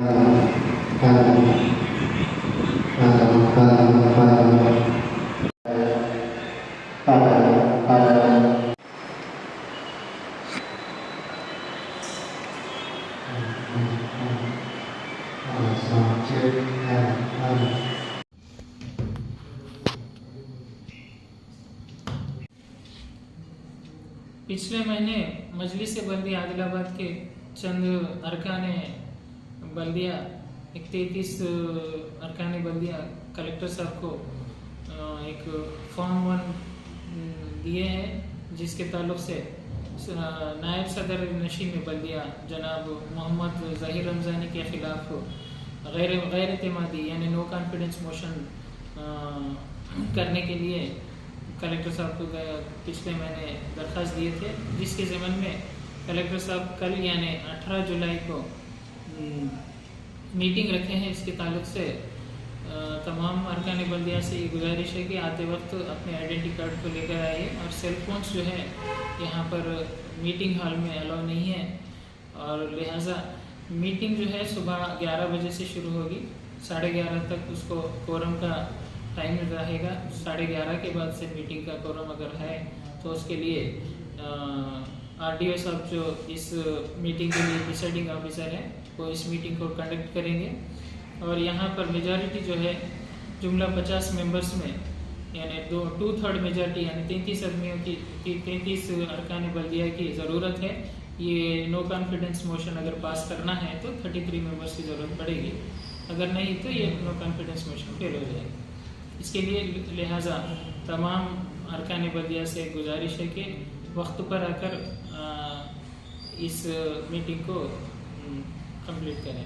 पिछले महीने मजलिस बल्दिया आदिलाबाद के चंद अरकान बल्दिया 33 अरकान बल्दिया कलेक्टर साहब को एक फॉर्म 1 दिए हैं, जिसके ताल्लुक से नायब सदर नशीन बल्दिया जनाब मोहम्मद ज़हीर रमज़ानी के ख़िलाफ़ गैर एतमादी यानी नो कॉन्फिडेंस मोशन करने के लिए कलेक्टर साहब को पिछले महीने दरख्वास्त दिए थे, जिसके ज़मन में कलेक्टर साहब कल यानी 18 जुलाई को मीटिंग रखे हैं। इसके ताल्लुक से तमाम अरकान बल्दिया से ये गुजारिश है कि आते वक्त अपने आइडेंटिटी कार्ड को लेकर आइए, और सेल फोन्स जो है यहाँ पर मीटिंग हॉल में अलाउ नहीं है, और लिहाजा मीटिंग जो है सुबह 11 बजे से शुरू होगी, 11:30 तक उसको कोरम का टाइम रहेगा। 11:30 के बाद से मीटिंग का कोरम अगर है तो उसके लिए RDO साहब जो इस मीटिंग के लिए डिसाइडिंग ऑफिसर है वो इस मीटिंग को कंडक्ट करेंगे, और यहाँ पर मेजॉरिटी जो है जुमला 50 मेंबर्स में यानी 2/3 मेजॉरिटी यानी 33 आदमियों की 33 अरकान बल्दिया की ज़रूरत है। ये नो कॉन्फिडेंस मोशन अगर पास करना है तो 33 मेंबर्स की ज़रूरत पड़ेगी, अगर नहीं तो ये नो कॉन्फिडेंस मोशन फेल हो जाएगा। इसके लिए लिहाजा तमाम अरकान बल्दिया से गुजारिश है कि वक्त पर आकर इस मीटिंग को कंप्लीट करें।